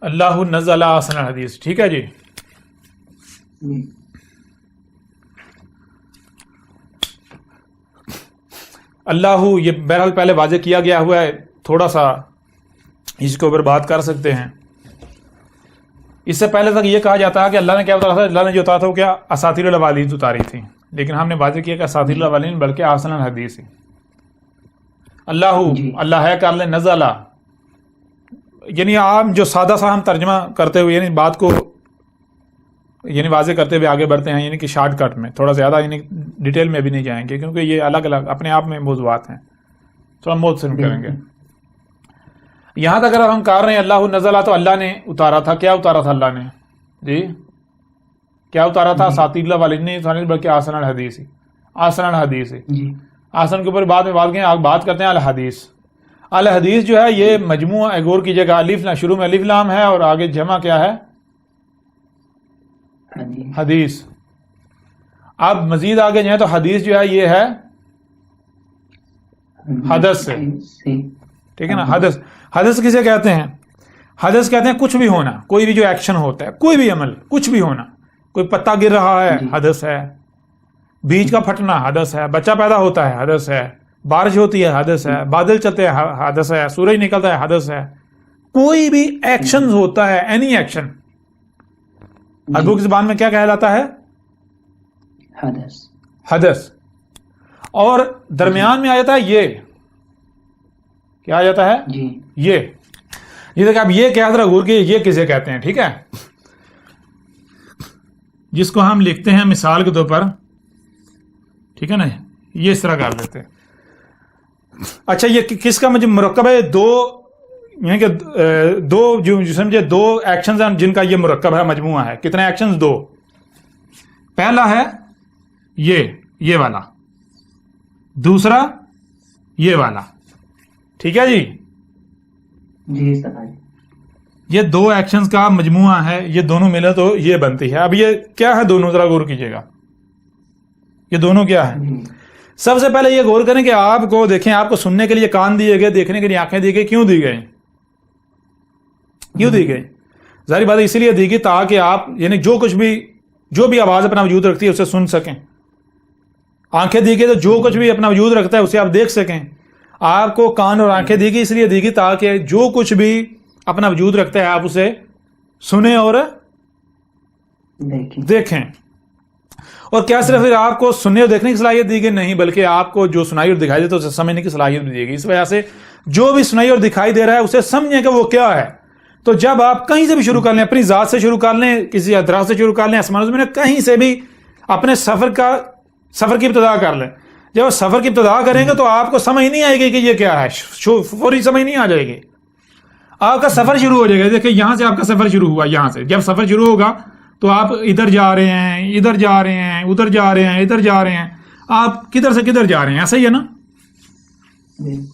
اللہ نزل احسن الحدیث. ٹھیک ہے جی. اللہ یہ بہرحال پہلے واضح کیا گیا ہوا ہے, تھوڑا سا اس کے اوپر بات کر سکتے ہیں. اس سے پہلے تک یہ کہا جاتا ہے کہ اللہ نے کیا اتارا تھا, اللہ نے جو اتارا تھا وہ کیا اساطیر الاولین اتاری تھی, لیکن ہم نے واضح کیا کہ اساطیر الاولین بلکہ احسن الحدیث. اللہ ہے کہ اللہ نزلہ, یعنی عام جو سادہ سا ہم ترجمہ کرتے ہوئے یعنی بات کو یعنی واضح کرتے ہوئے آگے بڑھتے ہیں, یعنی کہ شارٹ کٹ میں تھوڑا زیادہ یعنی ڈیٹیل میں بھی نہیں جائیں گے کیونکہ یہ الگ الگ اپنے آپ میں موضوعات ہیں, تھوڑا مختصر کریں گے. یہاں تک اگر ہم کہہ رہے ہیں اللہ نزلہ تو اللہ نے اتارا تھا. کیا اتارا تھا اللہ نے جی؟ کیا اتارا تھا؟ اساطیر الاولین نہیں بلکہ احسن الحدیث. احسن الحدیث احسن کے اوپر بعد میں بات کرتے ہیں. الحدیث الحدیث جو ہے یہ مجموعہ, غور کیجیے گا, الف شروع میں الف لام ہے اور آگے جمع کیا ہے حدیث. اب مزید آگے جائیں تو حدیث جو ہے یہ ہے حدث سے. ٹھیک ہے نا. حدث کسے کہتے ہیں؟ حدث کہتے ہیں کچھ بھی ہونا, کوئی بھی جو ایکشن ہوتا ہے, کوئی بھی عمل, کچھ بھی ہونا. کوئی پتا گر رہا ہے حدث ہے, بیج کا پھٹنا حدث ہے, بچہ پیدا ہوتا ہے حدث ہے, بارش ہوتی ہے حدث ہے, بادل چلتے ہیں حدث ہے, سورج نکلتا ہے حدث ہے. کوئی بھی ایکشن ہوتا ہے, اینی ایکشن, عربوں کی زبان میں کیا کہلاتا ہے؟ حدث. اور درمیان میں آ جاتا ہے یہ, کیا آ جاتا ہے یہ دیکھیں آپ یہ کیا ذرا غور کی, یہ کسے کہتے ہیں؟ ٹھیک ہے, جس کو ہم لکھتے ہیں مثال کے طور پر, ٹھیک ہے نا, یہ اس طرح کر دیتے ہیں. اچھا یہ کس کا مجھے مرکب ہے؟ دو, یعنی کہ دو جو سمجھے دو ایکشنز ہیں جن کا یہ مرکب ہے, مجموعہ ہے. کتنے ایکشنز؟ دو. پہلا ہے یہ والا, دوسرا یہ والا. ٹھیک ہے جی. یہ دو ایکشنز کا مجموعہ ہے, یہ دونوں ملے تو یہ بنتی ہے. اب یہ کیا ہے دونوں؟ ذرا غور کیجیے گا, یہ دونوں کیا ہے؟ سب سے پہلے یہ غور کریں کہ آپ کو دیکھیں, آپ کو سننے کے لیے کان دیے گئے, دیکھنے کے لیے آنکھیں دی گئی. کیوں دی گئی؟ کیوں دی گئی؟ ظاہر بات اسی لیے دی گئی تاکہ آپ یعنی جو بھی آواز اپنا وجود رکھتی ہے اسے سن سکیں. آنکھیں دی گئی تو جو کچھ بھی اپنا وجود رکھتا ہے اسے آپ دیکھ سکیں. آپ کو کان اور آنکھیں دی گئی اس لیے دی گئی تاکہ جو کچھ بھی اپنا وجود رکھتا ہے آپ اسے سنیں اور دیکھیں. اور کیا صرف آپ کو سننے اور دیکھنے کی صلاحیت دی گئی؟ نہیں, بلکہ آپ کو جو سنائی اور دکھائی دیتا ہے اسے سمجھنے کی صلاحیت بھی دی گئی. اس وجہ سے جو بھی سنائی اور دکھائی دے رہا ہے اسے سمجھیں کہ وہ کیا ہے. تو جب آپ کہیں سے بھی شروع کر لیں, اپنی ذات سے شروع کر لیں, کسی ادراک سے شروع کر لیں, آسمان میں کہیں سے بھی اپنے سفر کی ابتدا کر لیں. جب آپ سفر کی ابتدا کریں گے تو آپ کو سمجھ نہیں آئے گی کہ یہ کیا ہے, فوری سمجھ نہیں آ جائے گی. آپ کا سفر شروع ہو جائے گا. دیکھیں یہاں سے آپ کا سفر شروع ہوا, یہاں سے جب سفر شروع ہوگا تو آپ ادھر جا رہے ہیں, ادھر جا رہے ہیں, ادھر جا رہے ہیں, ادھر جا رہے ہیں. آپ کدھر سے کدھر جا رہے ہیں, ایسا ہی ہے نا؟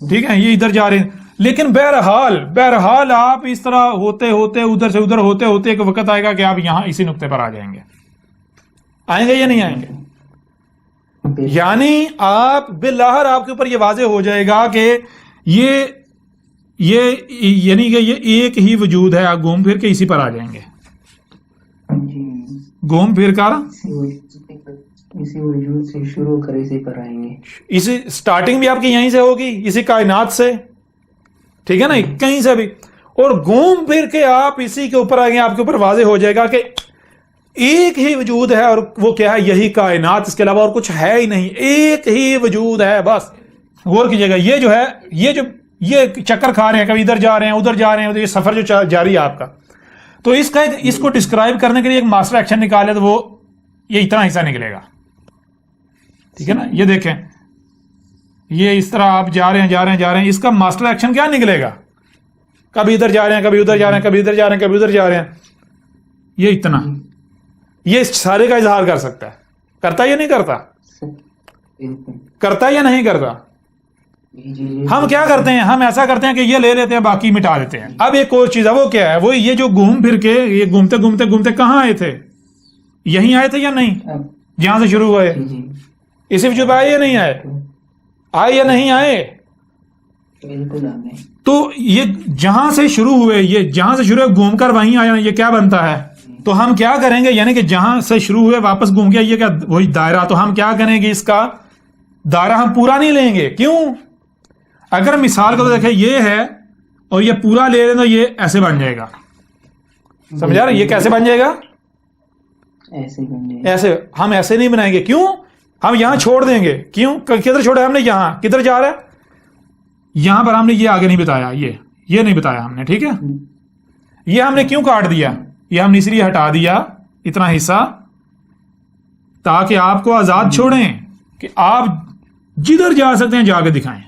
ٹھیک ہے, یہ ادھر جا رہے ہیں. لیکن بہرحال آپ اس طرح ہوتے ہوتے ادھر سے ادھر ہوتے ہوتے ایک وقت آئے گا کہ آپ یہاں اسی نقطے پر آ جائیں گے. آئیں گے یا نہیں آئیں گے؟ یعنی آپ بالآخر آپ کے اوپر یہ واضح ہو جائے گا کہ یہ یعنی کہ یہ ایک ہی وجود ہے. آپ گھوم پھر کے اسی پر آ جائیں گے, گھوم پھر کر اسی وجود سے شروع کر اسی پر آئیں گے. اسی سٹارٹنگ بھی آپ کی یہیں سے ہوگی, اسی کائنات سے. ٹھیک ہے نا, کہیں سے بھی, اور گھوم پھر کے آپ اسی کے اوپر آئیں گے. آپ کے اوپر واضح ہو جائے گا کہ ایک ہی وجود ہے, اور وہ کیا ہے؟ یہی کائنات, اس کے علاوہ اور کچھ ہے ہی نہیں. ایک ہی وجود ہے بس. غور کیجیے گا, یہ جو ہے یہ چکر کھا رہے ہیں, کبھی ادھر جا رہے ہیں, ادھر جا رہے ہیں, یہ سفر جو جاری ہے آپ کا. تو اس کو ڈسکرائب کرنے کے لیے ایک ماسٹر ایکشن نکالے تو وہ یہ اتنا حصہ نکلے گا. ٹھیک ہے نا, یہ دیکھیں, یہ اس طرح آپ جا رہے ہیں, اس کا ماسٹر ایکشن کیا نکلے گا؟ کبھی ادھر جا رہے ہیں, کبھی ادھر جا رہے ہیں, کبھی ادھر جا رہے ہیں, کبھی ادھر جا رہے ہیں. یہ اتنا, یہ سارے کا اظہار کر سکتا ہے. کرتا یا نہیں کرتا؟ کرتا یا نہیں کرتا؟ ہم کیا کرتے ہیں؟ ہم ایسا کرتے ہیں کہ یہ لے لیتے ہیں, باقی مٹا دیتے ہیں. اب ایک اور چیز ہے, وہ کیا ہے؟ وہ یہ جو گھوم پھر کے یہ گھومتے گھومتے گھومتے کہاں آئے تھے؟ یہیں آئے تھے یا نہیں؟ جہاں سے شروع ہوئے اسی وجود آئے یا نہیں آئے؟ آئے یا نہیں آئے؟ بالکل آگے. تو یہ جہاں سے شروع ہوئے، یہ جہاں سے شروع ہوئے گھوم کر وہیں آیا، یہ کیا بنتا ہے؟ تو ہم کیا کریں گے، یعنی کہ جہاں سے شروع ہوئے واپس گھوم گیا، یہ کیا وہی دائرہ. تو ہم کیا کریں گے، اس کا دائرہ ہم پورا نہیں لیں گے. کیوں؟ اگر مثال کو دیکھیں یہ ہے اور یہ پورا لے لیں تو یہ ایسے بن جائے گا. سمجھا رہے؟ یہ کیسے بن جائے گا؟ ایسے بن جائے گا. ایسے. ہم ایسے نہیں بنائیں گے. کیوں؟ ہم یہاں چھوڑ دیں گے. کیوں؟ کدھر چھوڑا ہم نے؟ یہاں. کدھر جا رہا ہے؟ یہاں پر ہم نے یہ آگے نہیں بتایا، یہ نہیں بتایا ہم نے. ٹھیک ہے، یہ ہم نے کیوں کاٹ دیا؟ یہ ہم نے اس لیے ہٹا دیا اتنا حصہ تاکہ آپ کو آزاد چھوڑیں کہ آپ جدھر جا سکتے ہیں جا کے دکھائیں.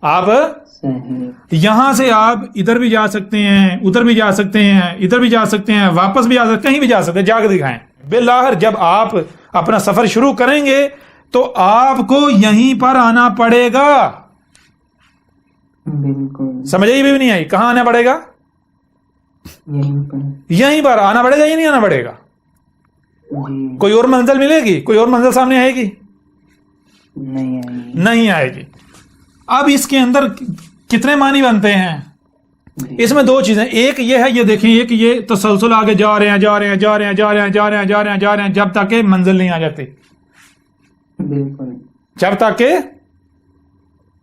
آپ صحیح. یہاں سے آپ ادھر بھی جا سکتے ہیں، ادھر بھی جا سکتے ہیں، ادھر بھی جا سکتے ہیں، واپس بھی جا سکتے ہیں، کہیں بھی جا سکتے ہیں، جا کے دکھائیں. بالآخر جب آپ اپنا سفر شروع کریں گے تو آپ کو یہیں پر آنا پڑے گا. بالکل. سمجھ بھی نہیں آئی؟ کہاں آنا پڑے گا؟ یہیں پر. یہیں پر آنا پڑے گا یا نہیں آنا پڑے گا؟ جی. کوئی اور منزل ملے گی؟ کوئی اور منزل سامنے آئے گی؟ نہیں آئے گی. نہیں آئے گی. اب اس کے اندر کتنے معنی بنتے ہیں؟ جی. اس میں دو چیزیں. ایک یہ ہے، یہ دیکھیں، ایک یہ تسلسل آگے جا رہے ہیں جا رہے ہیں جا رہے ہیں جا رہے ہیں جا رہے ہیں جا رہے ہیں جا رہے ہیں جب تک کہ منزل نہیں آ جاتی. بالکل. جب تک کہ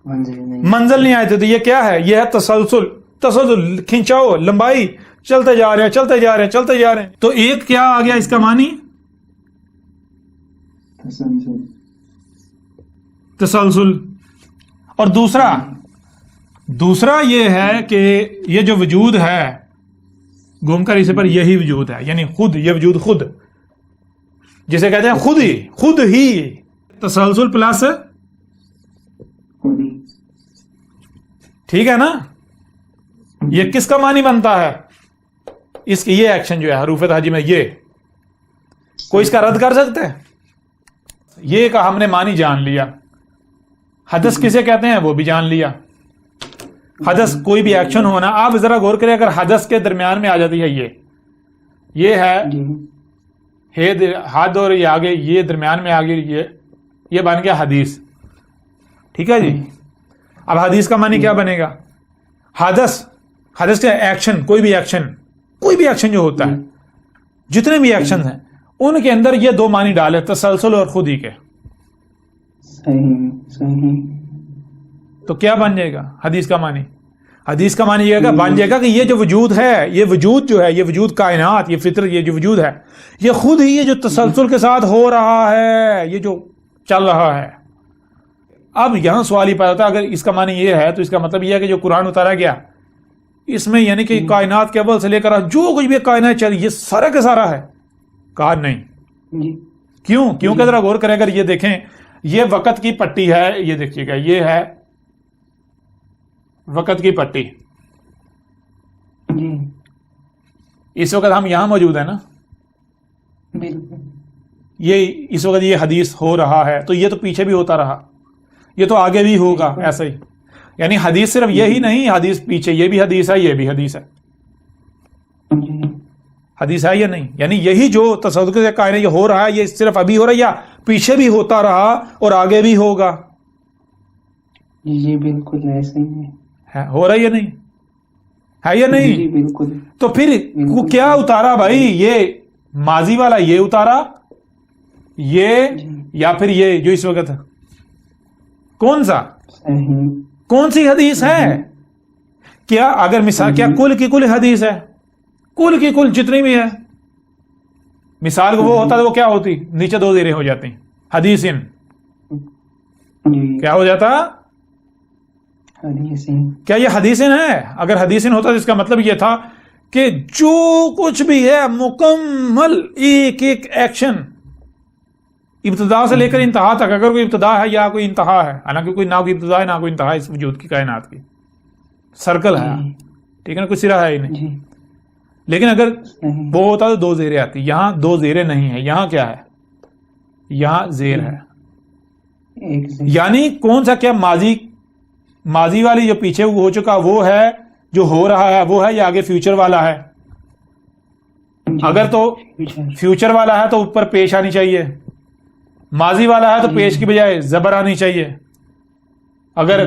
منزل نہیں آئی تھی. تو یہ کیا ہے؟ یہ ہے تسلسل. تسلسل، کھنچاؤ، لمبائی، چلتے جا رہے ہیں چلتے جا رہے ہیں چلتے جا رہے ہیں. تو ایک کیا آ گیا اس کا معنی؟ تسلسل. تسلسل. اور دوسرا یہ ہے کہ یہ جو وجود ہے گھوم کر اسے پر یہی وجود ہے، یعنی خود، یہ وجود خود، جسے کہتے ہیں خود ہی. تسلسل پلس خود ہی. ٹھیک ہے نا؟ یہ کس کا معنی بنتا ہے؟ اس کی یہ ایکشن جو ہے حروف تہجی میں، یہ کوئی اس کا رد کر سکتے ہیں؟ یہ کا ہم نے معنی جان لیا. حدث کسے کہتے ہیں وہ بھی جان لیا. حدث کوئی بھی ایکشن ہونا. آپ ذرا غور کریں، اگر حدث کے درمیان میں آ جاتی ہے یہ ہے جی. حد اور یہ آگے، یہ درمیان میں آگے، یہ بن گیا حدیث. ٹھیک ہے جی. اب حدیث کا معنی کیا بنے گا؟ حدث کا ایکشن، کوئی بھی ایکشن جو ہوتا ہے، جتنے بھی ایکشن ہیں ان کے اندر یہ دو معنی ڈالے، تسلسل اور خودی کے. صحیح. تو کیا بن جائے گا حدیث کا معنی؟ حدیث کا معنی یہ بن جائے گا کہ یہ جو وجود ہے، یہ وجود جو ہے، یہ وجود کائنات، یہ فطرت، یہ جو وجود ہے، یہ خود ہی یہ جو تسلسل کے ساتھ ہو رہا ہے، یہ جو چل رہا ہے. اب یہاں سوال ہی پیدا ہوتا ہے، اگر اس کا معنی یہ ہے تو اس کا مطلب یہ ہے کہ جو قرآن اتارا گیا اس میں، یعنی کہ کائنات کے اول سے لے کر جو کچھ بھی کائنات چلی، یہ سارا کا سارا ہے. کہا نہیں. کیوں کہ ذرا غور کریں، اگر یہ دیکھیں، یہ وقت کی پٹی ہے، یہ دیکھیے گا، یہ ہے وقت کی پٹی. اس وقت ہم یہاں موجود ہیں نا، یہ اس وقت یہ حدیث ہو رہا ہے، تو یہ تو پیچھے بھی ہوتا رہا، یہ تو آگے بھی ہوگا ایسا ہی. یعنی حدیث صرف یہی نہیں، حدیث پیچھے یہ بھی حدیث ہے، یہ بھی حدیث ہے. حدیث ہے یا نہیں؟ یعنی یہی جو تصور سے کائنات یہ ہو رہا ہے، یہ صرف ابھی ہو رہا ہے یا پیچھے بھی ہوتا رہا اور آگے بھی ہوگا؟ جی بالکل ایسے ہی ہے. ہو رہا ہے یا نہیں؟ ہے یا نہیں؟ جی بالکل. تو پھر کیا اتارا بھائی؟ یہ ماضی والا یہ اتارا، یہ یا پھر یہ جو اس وقت ہے؟ کون سا؟ کون سی حدیث ہے؟ کیا اگر مثال، کیا کل کی کل حدیث ہے؟ کل کی کل جتنی بھی ہے. مثال کو وہ ہوتا ہے، وہ کیا ہوتی؟ نیچے دو زیریں ہو جاتی، حدیثن. کیا ہو جاتا؟ کیا یہ حدیثن ہے؟ اگر حدیثن ہوتا تو اس کا مطلب یہ تھا کہ جو کچھ بھی ہے مکمل ایک ایک ایکشن ابتدا سے لے کر انتہا تک، اگر کوئی ابتدا ہے یا کوئی انتہا ہے، حالانکہ کوئی نہ کوئی ابتدا ہے نہ کوئی انتہا ہے اس وجود کی، کائنات کی سرکل ہے، ٹھیک ہے نا، کوئی سرا ہے ہی نہیں. لیکن اگر وہ ہوتا تو دو زیریں آتی. یہاں دو زیریں نہیں ہے. یہاں کیا ہے؟ یہاں زیر ہے. یعنی کون سا؟ کیا ماضی والی جو پیچھے ہو چکا وہ ہے، جو ہو رہا ہے وہ ہے، یا آگے فیوچر والا ہے؟ اگر تو فیوچر والا ہے تو اوپر پیش آنی چاہیے، ماضی والا ہے تو پیش کی بجائے زبر آنی چاہیے. اگر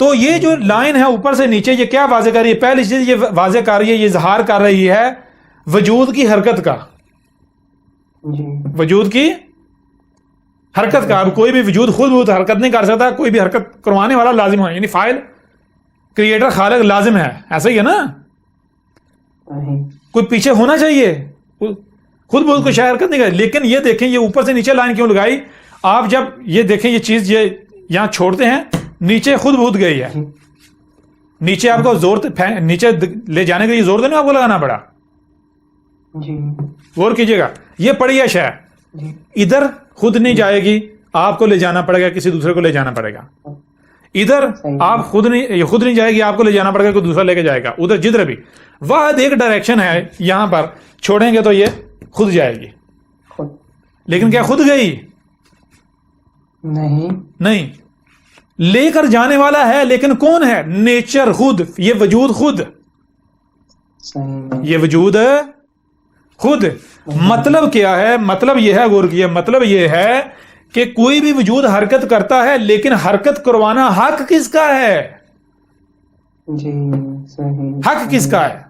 تو یہ جو لائن ہے اوپر سے نیچے یہ کیا واضح کر رہی ہے؟ پہلی چیز یہ واضح کر رہی ہے، یہ اظہار کر رہی ہے وجود کی حرکت کا، جی وجود کی حرکت کا. اب کوئی بھی وجود خود بخود حرکت نہیں کر سکتا، کوئی بھی حرکت کروانے والا لازم ہونا، یعنی فاعل کریٹر خالق لازم ہے، ایسا ہی ہے نا. صحیح کوئی پیچھے ہونا چاہیے، خود بخود کوئی شاید حرکت نہیں کرے. لیکن یہ دیکھیں یہ اوپر سے نیچے لائن کیوں لگائی؟ آپ جب یہ دیکھیں یہ چیز یہ یہاں چھوڑتے ہیں، نیچے خود بخود گئی ہے، نیچے آپ کو زور نیچے لے جانے کے لیے زور دینے آپ کو لگانا پڑا. جی غور کیجیے گا، یہ پڑی ہے شے، جی ادھر خود نہیں جائے گی، آپ کو لے جانا پڑے گا، کسی دوسرے کو لے جانا پڑے گا. ادھر آپ خود نہیں جائے گی، آپ کو لے جانا پڑے گا، کوئی دوسرا لے کے جائے گا. ادھر جدھر بھی واحد ایک ڈائریکشن ہے، یہاں پر چھوڑیں گے تو یہ خود جائے گی. خود لیکن کیا خود گئی؟ نہیں، لے کر جانے والا ہے، لیکن کون ہے؟ نیچر خود، یہ وجود خود، صحیح یہ وجود خود. مطلب کیا ہے؟ مطلب یہ ہے، غور کیے، مطلب یہ ہے کہ کوئی بھی وجود حرکت کرتا ہے، لیکن حرکت کروانا حق کس کا ہے؟ جی صحیح حق کس کا ہے؟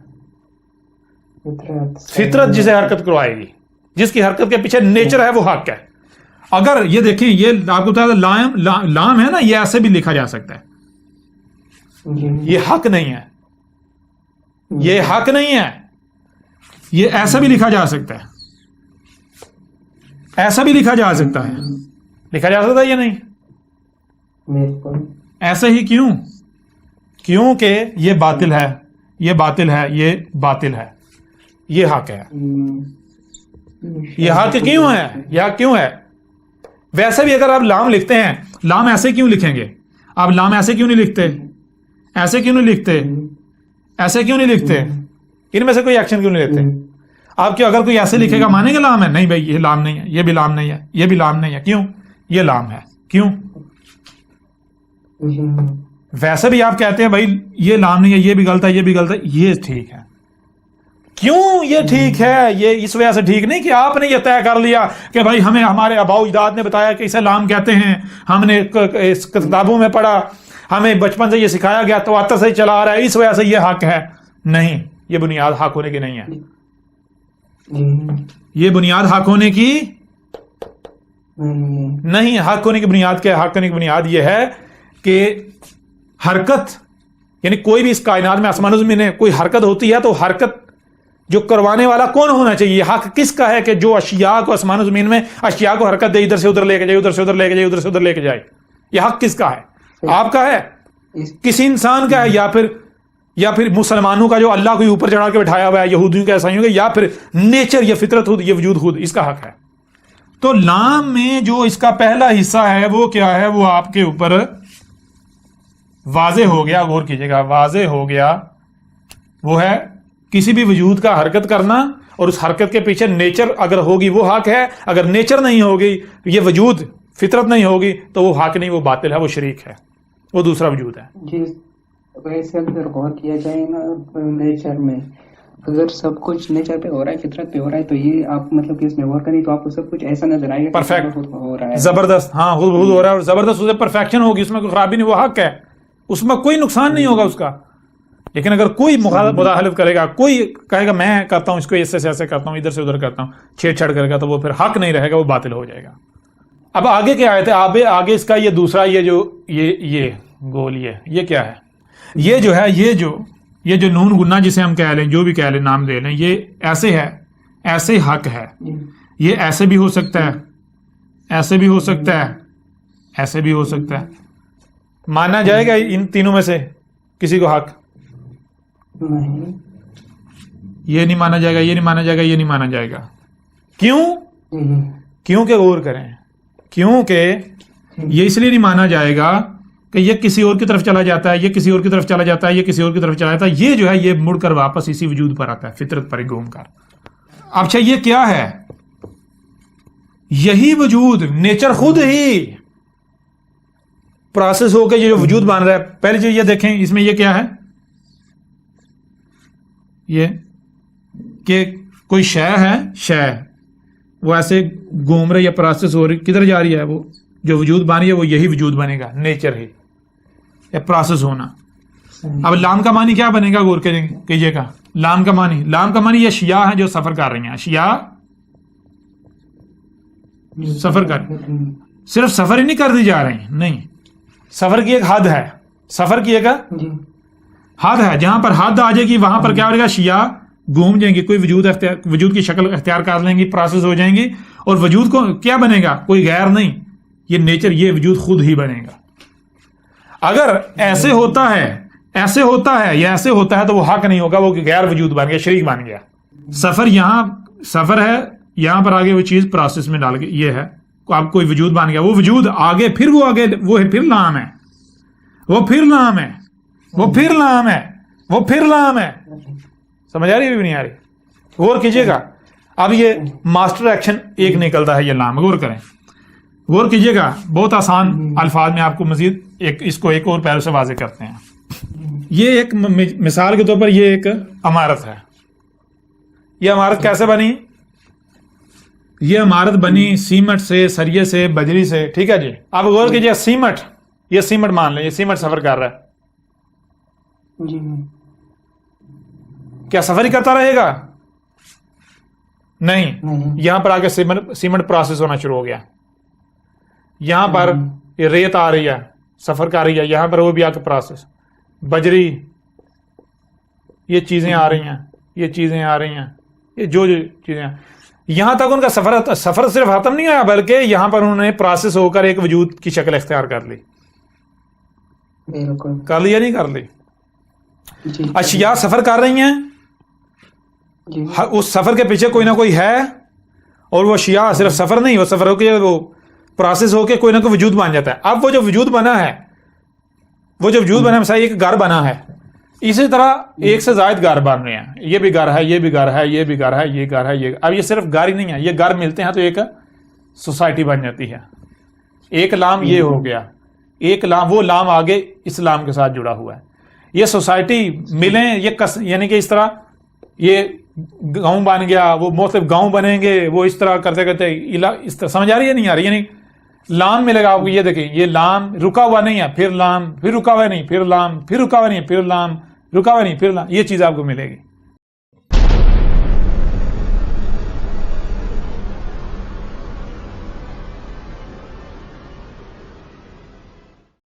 فطرت فطرت جسے حرکت کروائے گی، جس کی حرکت کے پیچھے نیچر ہے، وہ حق ہے. اگر یہ دیکھیں، یہ آپ کو بتا دیں لام ہے نا، یہ ایسے بھی لکھا جا سکتا ہے، جی یہ حق نہیں ہے، یہ حق نہیں ہے، یہ ایسا بھی لکھا جا سکتا ہے، ایسا بھی لکھا جا سکتا ہے، لکھا جا سکتا ہے یا نہیں؟ بالکل ایسے ہی کیوں؟ کیونکہ یہ باطل ہے، یہ باطل ہے، یہ باطل ہے، یہ حق ہے. یہ حق کیوں ہے؟ یہ حق کیوں ہے؟ ویسے بھی اگر آپ لام لکھتے ہیں، لام ایسے کیوں لکھیں گے؟ آپ لام ایسے کیوں نہیں لکھتے؟ ایسے کیوں نہیں لکھتے؟ ایسے کیوں نہیں لکھتے؟ ان میں سے کوئی ایکشن کیوں نہیں لیتے؟ آپ کیا اگر کوئی ایسے لکھے گا مانیں گے لام ہے؟ نہیں بھائی، یہ لام نہیں ہے، یہ بھی لام نہیں ہے، یہ بھی لام نہیں ہے. کیوں؟ یہ لام ہے. کیوں؟ ویسے بھی آپ کہتے ہیں بھائی یہ لام نہیں ہے، یہ بھی غلط ہے، یہ بھی غلط ہے، یہ ٹھیک ہے. کیوں یہ ٹھیک ہے؟ یہ اس وجہ سے ٹھیک نہیں کہ آپ نے یہ طے کر لیا کہ بھائی ہمیں ہمارے آباء و اجداد نے بتایا کہ اسے لام کہتے ہیں، ہم نے اس کتابوں میں پڑھا، ہمیں بچپن سے یہ سکھایا گیا، تواتر سے ہی چلا آ رہا ہے، اس وجہ سے یہ حق ہے. نہیں، یہ بنیاد حق ہونے کی نہیں ہے. یہ بنیاد حق ہونے کی نہیں. حق ہونے کی بنیاد کیا ہے؟ حق ہونے کی بنیاد یہ ہے کہ حرکت، یعنی کوئی بھی اس کائنات میں آسمان و زمین میں کوئی حرکت ہوتی ہے تو حرکت جو کروانے والا کون ہونا چاہیے؟ حق کس کا ہے کہ جو اشیاء کو آسمان و زمین میں اشیاء کو حرکت دے، ادھر سے ادھر لے کے جائے، ادھر سے ادھر لے کے جائے، ادھر سے ادھر لے کے جائے؟ یہ حق کس کا ہے؟ آپ کا ہے؟ کسی انسان کا ہے؟ یا پھر مسلمانوں کا جو اللہ کو اوپر چڑھا کے بٹھایا ہوا ہے، یہودیوں کے عیسائیوں کا، یا پھر نیچر، یہ فطرت خود، یہ وجود خود، اس کا حق ہے. تو لام میں جو اس کا پہلا حصہ ہے وہ کیا ہے؟ وہ آپ کے اوپر واضح ہو گیا، غور کیجیے گا، واضح ہو گیا. وہ ہے کسی بھی وجود کا حرکت کرنا، اور اس حرکت کے پیچھے نیچر اگر ہوگی وہ حق ہے، اگر نیچر نہیں ہوگی، یہ وجود فطرت نہیں ہوگی، تو وہ حق نہیں، وہ باطل ہے، وہ شریک ہے، وہ دوسرا وجود ہے. جی ویسے اگر غور کیا جائے نا نیچر میں، اگر سب کچھ نیچر پہ ہو رہا ہے، فطرت پہ ہو رہا ہے، تو یہ آپ مطلب کہ اس میں غور کریں تو آپ کو سب کچھ ایسا نظر آئے گا پرفیکٹ ہو رہا ہے، زبردست. ہاں خود بخود ہو رہا ہے، اور زبردست، اسے پرفیکشن ہوگی، اس میں کوئی خرابی نہیں، وہ حق ہے، اس میں کوئی نقصان نہیں ہوگا اس کا. لیکن اگر کوئی مداخلت کرے گا، کوئی کہے گا میں کرتا ہوں اس کو ایسے سے ایسے کرتا ہوں، ادھر سے ادھر کرتا ہوں، چھیڑ چھاڑ کرے گا، تو وہ پھر حق نہیں رہے گا، وہ باطل ہو جائے گا. اب آگے کیا آئے تھے؟ آگے اس کا یہ دوسرا یہ گول، یہ کیا ہے؟ یہ جو ہے، یہ جو نون گنا جسے ہم کہہ لیں، جو بھی کہہ لیں، نام دے لیں، یہ ایسے ہے، ایسے حق ہے. یہ ایسے بھی ہو سکتا ہے، ایسے بھی ہو سکتا ہے، ایسے بھی ہو سکتا ہے. مانا جائے گا ان تینوں میں سے کسی کو حق؟ نہیں، یہ نہیں مانا جائے گا، یہ نہیں مانا جائے گا، یہ نہیں مانا جائے گا. کیوں؟ کیونکہ غور کریں، کیونکہ یہ اس لیے نہیں مانا جائے گا کہ یہ کسی اور کی طرف چلا جاتا ہے، یہ کسی اور کی طرف چلا جاتا ہے، یہ کسی اور کی طرف چلا جاتا ہے. یہ جو ہے، یہ مڑ کر واپس اسی وجود پر آتا ہے، فطرت پر گھوم کر. اچھا یہ کیا ہے؟ یہی وجود، نیچر خود ہی پروسیس ہو کے جو وجود بن رہا ہے. پہلی چیز یہ دیکھیں، اس میں یہ کیا ہے؟ یہ کہ کوئی شے ہے، شے وہ ایسے گھوم رہی ہے، پروسیس ہو رہی، کدھر جا رہی ہے؟ وہ جو وجود بن رہی ہے وہ یہی وجود بنے گا، نیچر ہی. یا پروسیس ہونا. اب لام کا معنی کیا بنے گا؟ غور کیجیے گا. لام کا معنی یہ اشیاء ہیں جو سفر کر رہی ہیں. اشیاء سفر کر، صرف سفر ہی نہیں کر دی جا رہی ہیں، نہیں، سفر کی ایک حد ہے. سفر کی ایک حد ہے. جہاں پر حد آ جائے گی وہاں پر کیا ہو جائے گا؟ اشیاء گھوم جائیں گی، کوئی وجود کی شکل اختیار کر لیں گی، پروسیس ہو جائیں گی. اور وجود کو کیا بنے گا؟ کوئی غیر نہیں، یہ نیچر، یہ وجود خود ہی بنے گا. اگر ایسے ہوتا ہے یا ایسے ہوتا ہے تو وہ حق نہیں ہوگا، وہ غیر وجود بن گیا، شریک بن گیا. سفر یہاں سفر ہے، یہاں پر آگے وہ چیز پروسیس میں ڈال کے یہ ہے، اب کوئی وجود بن گیا. وہ وجود آگے پھر وہ پھر لام ہے، وہ پھر لام ہے، وہ پھر لام ہے، وہ پھر لام ہے. سمجھ آ رہی ہے بھی نہیں آ رہی؟ غور کیجیے گا. اب یہ ماسٹر ایکشن ایک نکلتا ہے، یہ لام. غور کریں، غور کیجیے گا. بہت آسان الفاظ میں آپ کو مزید اس کو ایک اور پہلو سے واضح کرتے ہیں. یہ ایک مثال کے طور پر یہ ایک عمارت ہے. یہ عمارت کیسے بنی؟ یہ عمارت بنی سیمنٹ سے، سریے سے، بجری سے. ٹھیک ہے جی. اب غور کیجیے، سیمنٹ، یہ سیمنٹ مان لیں، یہ سیمنٹ سفر کر رہا ہے، جی کیا سفر ہی کرتا رہے گا؟ نہیں. یہاں پر آگے سیمنٹ پروسیس ہونا شروع ہو گیا. یہاں پر یہ ریت آ رہی ہے، سفر کر رہی ہے. یہاں پر وہ بھی آ کے پروسیس، بجری، یہ چیزیں آ رہی ہیں، یہ چیزیں آ رہی ہیں، یہ جو چیزیں، یہاں تک ان کا سفر صرف ختم نہیں ہوا، بلکہ یہاں پر انہوں نے پروسیس ہو کر ایک وجود کی شکل اختیار کر لی. کر لی یا نہیں کر لی؟ اشیاء سفر کر رہی ہیں، اس سفر کے پیچھے کوئی نہ کوئی ہے، اور وہ اشیاء صرف سفر نہیں، وہ سفر ہو کے وہ پروسیس ہو کے کوئی نہ کوئی وجود بن جاتا ہے. اب وہ جو وجود بنا ہے، مثلا ایک گھر بنا ہے، اسی طرح ایک سے زائد گھر بن رہے ہیں. یہ بھی گھر ہے، یہ بھی گھر ہے، یہ بھی گھر ہے، یہ گھر ہے، یہ. اب یہ صرف گھر ہی نہیں ہے، یہ گھر ملتے ہیں تو ایک سوسائٹی بن جاتی ہے. ایک لام یہ ہو گیا، ایک لام، وہ لام آگے اس لام کے ساتھ جڑا ہوا ہے. یہ سوسائٹی ملیں، یہ یعنی کہ اس طرح یہ گاؤں بن گیا، وہ مختلف گاؤں بنیں گے، وہ اس طرح کرتے کرتے اس طرح. سمجھ آ رہی ہے نہیں آ رہی؟ یعنی لام ملے گا آپ کو. یہ دیکھیں، یہ لام رکا ہوا نہیں ہے، پھر لام، پھر رکا ہوا نہیں، پھر لام، پھر رکا ہوا نہیں، پھر لام، رکا ہوا نہیں، پھر لام. یہ چیز آپ کو ملے گی.